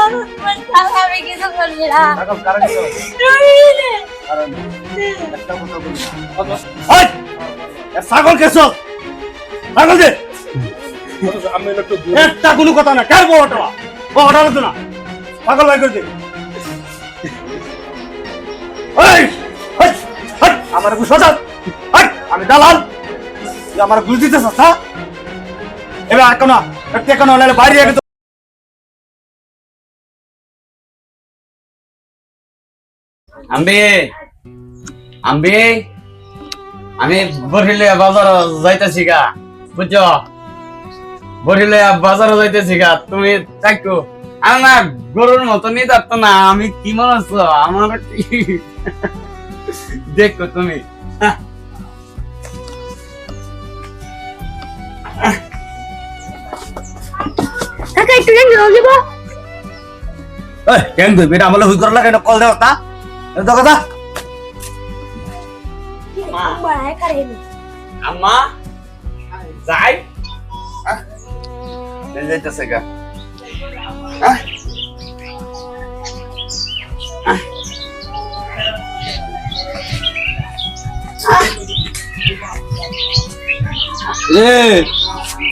আমি কিছু করবি না ছাগল কারা দিল কারণ একটা কথা বলি ওই ছাগল কেছো ছাগল দে আমি একটু একটা কোনো কথা না কার বড়টা বড়টা লাগতো না ছাগল বাই করে দে ওই ওই আমার বুঝ সজাগ আমি দালাল তুই আমার বুঝ দিতেছ না এবার এখন হলে বাইরে রেখে আমি বরিলে বাজার যাইতেছি গা বুঝছো বরিলে বাজার যাইতেছি গা তুমি থাকো আমি না গরুর মতো নিয়ে যাচ্ছ না আমি কি মনে হচ্ছ আমার দেখো তুমি কাকা একটু লেন দিব ওই কেন তুই বেটা আমলে হুই করলা কেন কল দেও তা তো কথা বড়াই করে আম্মা যাই যাইতেছে গা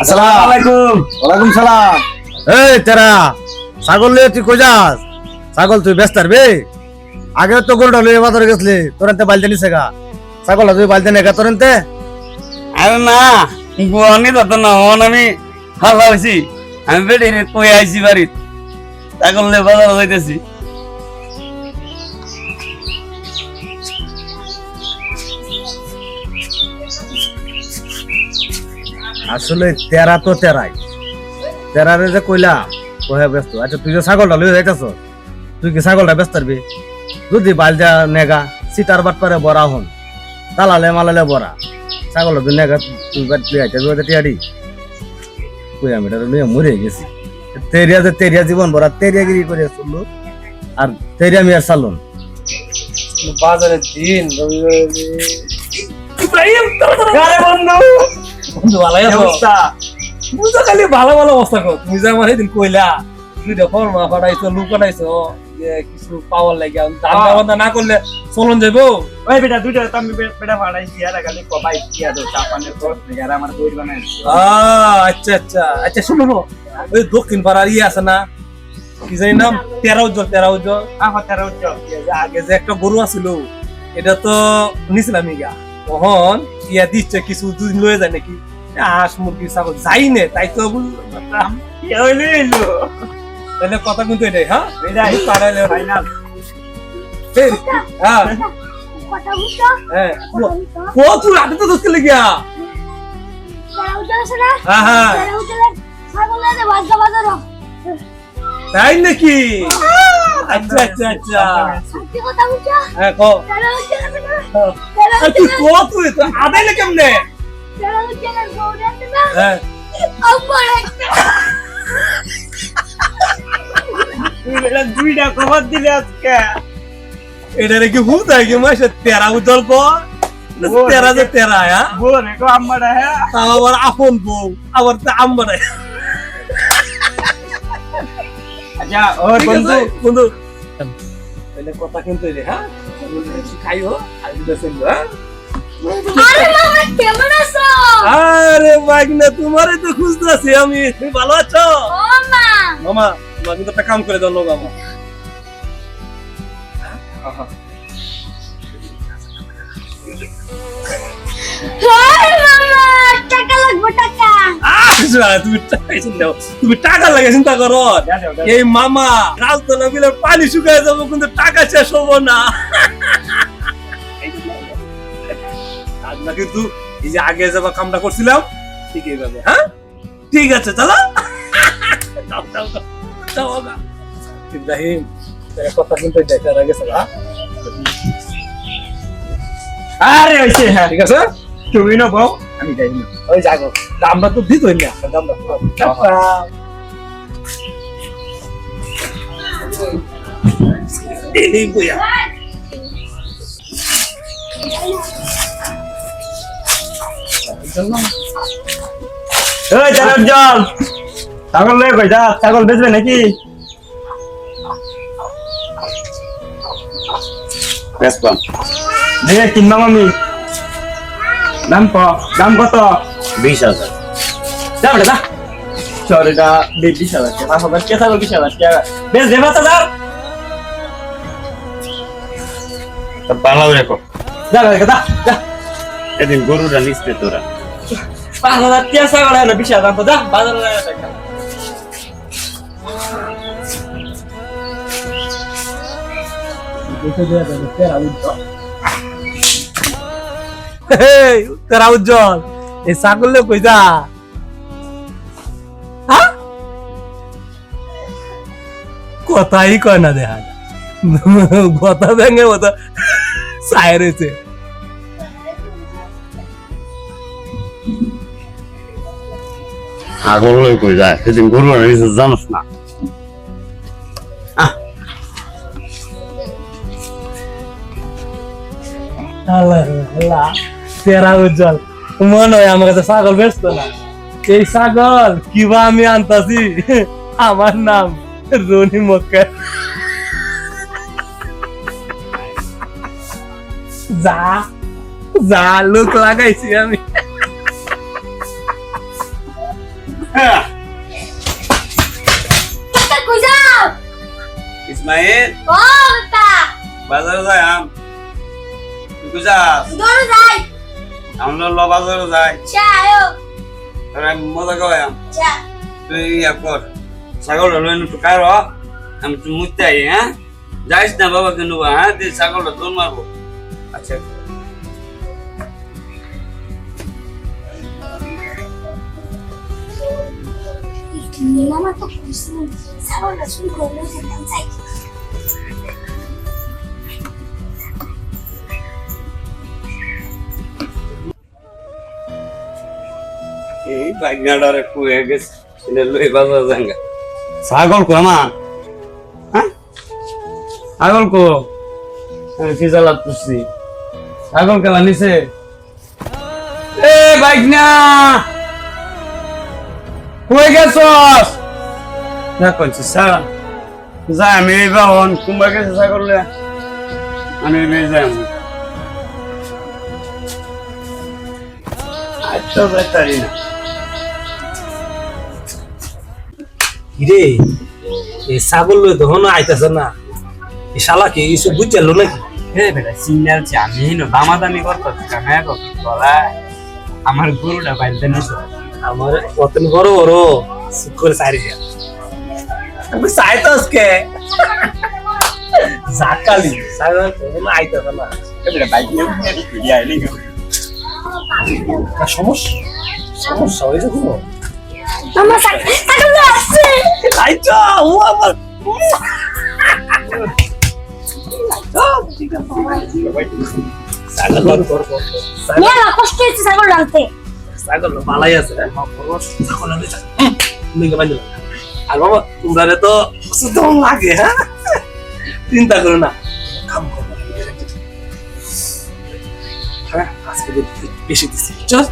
আসসালামু আলাইকুম ওয়ালাইকুম সালাম এই তেরা ছাগল লয়ে তুই কই যাস ছাগল তুই ব্যস্ত রে আগে তো গরুটা লয়ে বাজারে গেছলি তোরতে বাইলতে নিছে গা ছাগল তুই বাইলতে নেগা তোরতে আরে না গোয়ানি তো না হন আমি হালা হইছি আমি বেড়ে কই আইছি বাড়ি ছাগল লয়ে বাজার যাইতেছি আসলে তেরা তো তেরারে যে কইলা কহে ব্যস্ত আচ্ছা তুই যে ছাগলটা লয়ে যাইতাছ তুই কি ছাগলটা ব্যস্ত পারবি যদি বালজা নেগা সিটার বাট পারে বড়া হন তালালে মালালে বড়া ছাগল তুই নেগা তুই বাট তুই আইতে তুই টিয়াড়ি কই আমি এটা লয়ে মরে গেছি তেরিয়া জীবন ভরা তেরিয়াগিরি করে চললো আর তেরিয়া আমি আর চালুন বাজারে দিন ইব্রাহিম আরে বন্ধু বন্ধু ভালোই আছো অবস্থা তুই তো খালি ভালো অবস্থা কর তুমি যে আমার সেদিন কইলা তুই দেখো মা পাঠাইছো লুক পাঠাইছো যে কিছু পাওয়ার লাগে দান্দা বান্দা না করলে চলন যাবো ওই বেটা দুইটা তো আমি বেটা ফাড়াইছি আর খালি কবাই দিয়া দাও চাপানের পর আর আমার দই বানাইছি আচ্ছা আচ্ছা আচ্ছা শুনো ওই দক্ষিণ পাড়ার আছে না কি জানি নাম তেরা উজ্জ্বল আমার তারা উঠছে আগে যে একটা গরু আছিল এটা তো নিছিলাম ইগা তখন ইয়া দিচ্ছে কিছু দুদিন লয়ে যায় নাকি হাঁস মুরগি ছাগল যাই নে তাই তো বুঝলাম কি হইলো তাহলে কথা কিন্তু এটাই হ্যাঁ এটা পাড়াইলে ফাইনাল হ্যাঁ কথা বুঝছো হ্যাঁ কথা বুঝছো ও তুই রাতে তো দোস্ত লেগিয়া তারা উঠছে না হ্যাঁ হ্যাঁ তারা উঠলে ছাগল দে বাজার তাই নাকি আচ্ছা আচ্ছা আচ্ছা সত্যি কথা বুঝছো হ্যাঁ কো তারা উঠছে না আর তুই কো তুই তো আদাইলে কেমনে তারা উঠছে না গৌরাতে না হ্যাঁ আমার একটা তুই বেটা দুইটা খবর দিলে আজকে এটা নাকি হুদ আগে মাসে তেরা উজ্জ্বল কো তেরা যে তেরা হ্যাঁ বোন একো আম্মাটা হ্যাঁ তাও আবার আপন বউ আবার তো আম্মারাই আচ্ছা ও বন্ধু বন্ধু তাহলে কথা কিন্তু রে হ্যাঁ খাইও আর দিতেছেন হ্যাঁ আরে মামা কেমন আছো আরে মাগনা তোমারে তো খুঁজতেছি আমি তুমি ভালো আছো ও মা মামা তোমাকে তো একটা কাম করে দাও মামা আরে মামা টাকা লাগবে টাকা তুমি টাকা লাগে চিন্তা করো এই মামা রাজতলা বিলে পানি শুকায় যাবো কিন্তু টাকা শেষ হবো না কিন্তু এই যে আগে যাবা কামটা করছিলাম ঠিক এইভাবে হ্যাঁ ঠিক আছে চলো ইব্রাহিম কথা কিন্তু দেখার আগে চলা আরে হইছে হ্যাঁ ঠিক আছে তুমি না বউ আমি যাই না ওই যাগো দামটা তো দিত না দামটা এই বইয়া ওই জল ছাগল লয়ে কই যা ছাগল বেচবে নাকি বেসপাম দেখে কিনলাম আমি। দাম কত? 20,000 যা বেটা যা। চল এটা 20,000 টাকা হবে, কে থাকবে 20,000 টাকা? বেশ দেবা তো যা। তো ভালো রেখো যা বেটা যা যা। এদিন গরুটা নিচ্ছে তোরা 5,000 টাকা ছাগল না 20,000 তো যা বাজারে টাকা। তেরা উজ্জ্বল এই ছাগল কই যা? হ্যাঁ কথাই কয় না দেখা কথা ভেঙে মতো চায় রয়েছে। আগল লই কই যায় সেদিন গরুটা নিচ্ছে জানোস না তেরা উজ্জ্বল মনে হয় আমার কাছে ছাগল বেচতো না। এই ছাগল কিবা আমি আনতাছি, আমার নাম রনি মক্কা। যা যা লোক লাগাইছি আমি। কাকা কই যাও? ইসমাইল ও কাকা বাজারে যাই আম তুই যাস দৌড় যাই। আমরা ল বাজারে যাই চা আয়ো তোরা মজা করে আম চা। তুই ইয়া কর ছাগলটা লই একটু কার আমি তুই মুছতে আই হ্যাঁ যাইস না বাবা কেন হ্যাঁ তুই ছাগলটা দৌড় মারবো আচ্ছা নিলাম তো খুশি ছাগলটা শুরু করলো যেতাম চাই। এই বাইকনাডারে কুয়ে গেছে এনে লই বাজার জাঙ্গা ছাগল কো আমার হ্যাঁ ছাগল কো আমি কি জ্বালাত করছি ছাগল কেলা নিছে এ বাইকনা কই গেছস না কইছি স্যার যা আমি এই বাহন কুম্বা গেছে ছাগল লে আমি এই যাই আচ্ছা বেটারি না রে এই ছাগল লই তখন আইতাছে না, এই শালা কি কিছু বুঝলো নাকি? হে বেটা সিগন্যাল চে আমি নো দামাদামি করতেছি কেন এখন বলা আমার গরুটা বাইলতে নিছো আমার কতন বড় বড় সুখ করে সারি দিয়া আমি চাইতাসকে জাকালি ছাগল তখন আইতাছে না। বেটা বাইক নিয়ে ঘুরে আইলি সমস্যা সমস্যা হয়েছে কোনো? মামা ছাগল আসছে। আইতা ও আমার ছাগল কর মেলা কষ্ট হচ্ছে ছাগল ডালতে। ছাগল ভালাই আছে ছাগল লিখে বান্ধব। আর বাবা তোমরা তো সুতরাং লাগে হ্যাঁ চিন্তা করো না কাম করো হ্যাঁ আজকে বেশি দিচ্ছি চল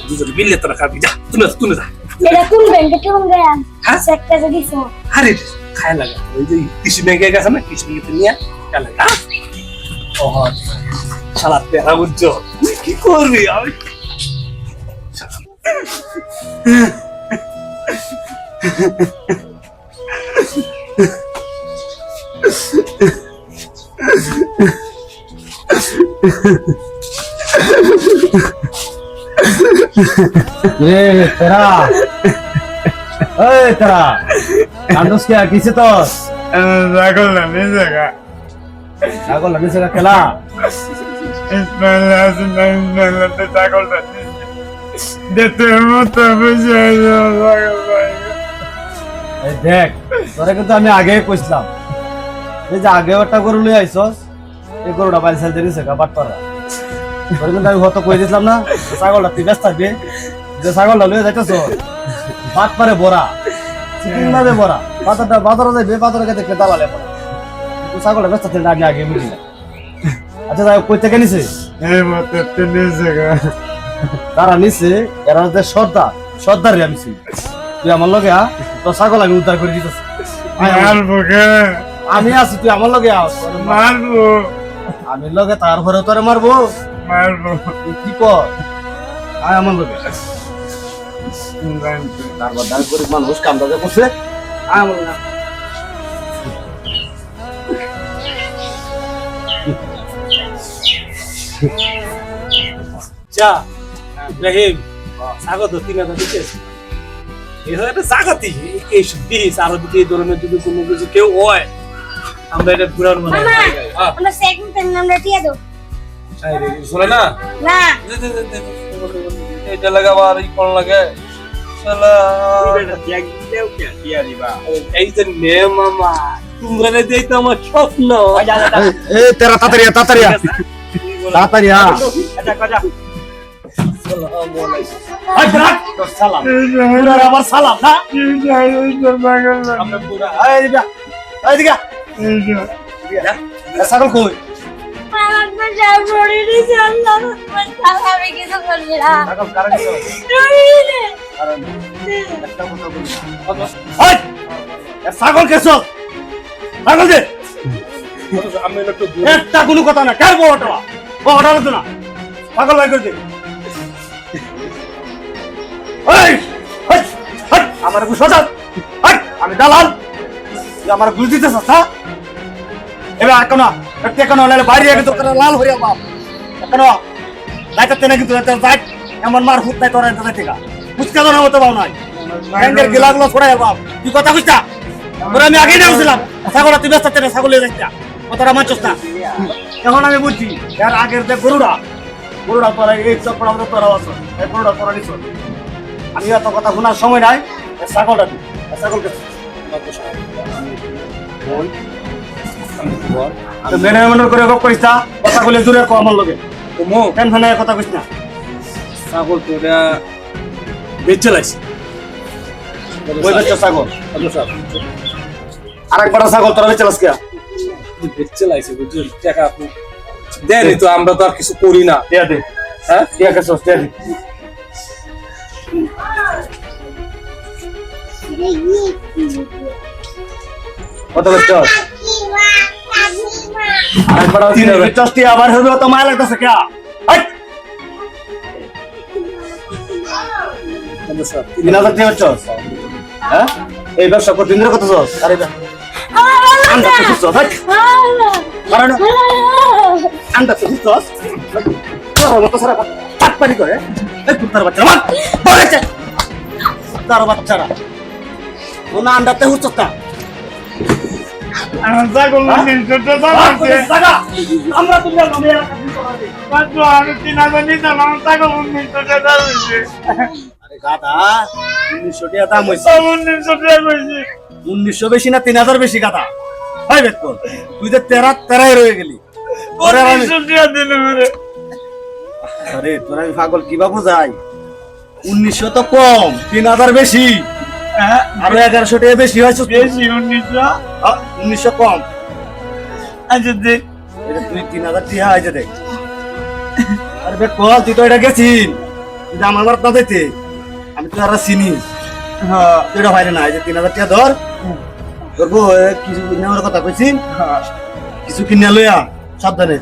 দুজন বিলে তোরা খাবি যা তুমি যা এটা কোন ব্যাংকে কেমন গয়া? হ্যাঁ একটা যদি ফোন আরে খায় লাগা ওই যে কৃষি ব্যাংকে গেছে না কৃষি ব্যাংকে নিয়ে খায় লাগা ও শালা তেরা উজ্জ্বল তুই কি করবি আমি এ তেরা এই তেরা কান্দস কে কিছে তো ছাগল না নিছে গা ছাগল লাগিছে খেলা ইসমাইল আসেন না ছাগলটা দেখতে মতো বুঝে এই দেখ তোরে কিন্তু আমি আগে কইছিলাম এই যে আগে একটা গরু লই আইছস এই গরুটা বাইল সেল দিছে কাবাট পারা তোরে কিন্তু আমি হয়তো কই দিছিলাম না ছাগলটা তুই ব্যস্ত থাকবি যে ছাগলটা লই যাইতেছ বাট পারে বড়া চিকেন না বড়া বাজারটা বাজারে যাইবে বাজারে গিয়ে দেখলে দালালে পড়া তুই ছাগলটা ব্যস্ত থাকলে আগে আগে বুঝি না আচ্ছা যাই কই থেকে নিছে এই মতো নিছে গা তারা নিছে এরা যে সর্দার রে আমি ছিল তুই আমার লগে তো ছাগল আমি উদ্ধার করে দিতেছি মারবো কে আমি আছি তুই আমার লগে আস মারবো আমি লগে তারপরে তোরে মারবো তুই কি কর আয় আমার লগে তারপর দাঁড় গরিব মানুষ কামটা যে করছে আয় আমার লগে চা ইব্রাহিম স্বাগত 3000 দিতে এটা জাগাতি এই বিষ আর যদি এই ধরনের যদি কোনো কিছু কেউ হয় আমরা এটা ঘুরানো মানে আমরা সেকেন্ড টাইম নামটা দিয়ে দাও শোনে না না এটা লাগাবার ই কোন লাগে শালা এই যে নে মামা তোমরা না দেই তো আমার স্বপ্ন এ তেরা তাড়াতাড়ি তাড়াতাড়ি তাড়াতাড়ি সালাম আমার সালাম না ছাগল কই আমার যা পড়ে দিছে আল্লাহ রহমান তাআলা আমি কিছু করব না ছাগল কারণ কি ছাগল কেছো ছাগল দে আমি একটু একটা কোনো কথা না কার বড়টা বড়টা লাগতো না ছাগল ভাই করে দে আমার সোজা আমি দালাল তুই আমার গুলি দিতেছ না এবার কেন বাইরে কিন্তু লাল হইয়া বাপ কেন যাইতে না কিন্তু যাই এমন মার ফুট নাই তোর থেকে ফুচকা তো হতে পাও নাই ব্যাংকের গিলাগুলো ছড়াই বাপ তুই কথা বুঝতা তোর আমি আগেই নামছিলাম ছাগল তুই ব্যস্ত ছাগল হয়ে যাইতা কথাটা মানছস না এখন আমি বুঝছি এর আগের যে গরুরা তোরা এই চপড়া তোরা আছো এই গরুরা তোরা নিছ আমি এত কথা শোনার সময় নাই ছাগলটা দিই ছাগলকে মেনে মনে করে করিস না কথা বলে দূরে আমার লোকে টেনশন কথা কইস না ছাগল তো এটা বেচে লাইছে ওই বেচা ছাগল আরেকবার ছাগল তোরা বেচে লাস কে বেচে লাইছে বুঝলি টাকা আপনি দেন তো আমরা তো আর কিছু করি না দিয়া দে হ্যাঁ ঠিক আছে দিয়া দে কত বেচছ আরেকবার বেচছটি আবার হবে তো মায়া লাগতেছে কে হাট 3000 টাকা বেচছ হ্যাঁ এই ব্যবসা করতে দিনের কত চস আরে আন্দাজ তো চস হাট মারানো আন্দাজ তো চস তোর মত সারা পাট পানি করে এই কুত্তার বাচ্চা মার বলেছে কুত্তার বাচ্চারা ওনা আন্দাজতে হুচ্ছস না ছাগল আমরা তুমি নামে আমি 3000 নিতাম আমার ছাগল 1900 টাকা হয়েছে আরে গাদা 1900 টাকা দাম হইছে 1900 টাকা হয়েছে 1900 বেশি না 3000 বেশি গাদা ভাই বেক কর তুই তো তেরাই রয়ে গেলি 1900 টাকা দিলে মেরে আরে তোরা আমি পাগল কি বাবু যাই 1900 তো কম 3000 বেশি আরো 1100 টাকা বেশি হয়েছে বেশি 1900 কম আচ্ছা দেখ তুই 3000 টাকা আইতে দেখ আরে বেক কল তুই তো এটা গেছিস তুই আমার মারত না দিতে আমি তো আর চিনি হ্যাঁ তুই এটা ভাইরে না এই যে 3000 টাকা ধর ধরবো কিছু নেওয়ার কথা কইছি কিছু কিনে লইয়া সাবধানে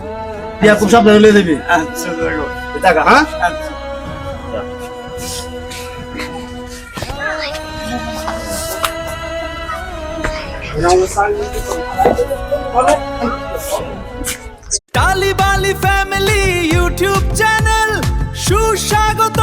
দিয়া খুব সাবধানে লইয়া দিবি আচ্ছা দেখো টাকা হ্যাঁ আচ্ছা টালি বালি ফ্যামিলি ইউটিউব চ্যানেল সুস্বাগত।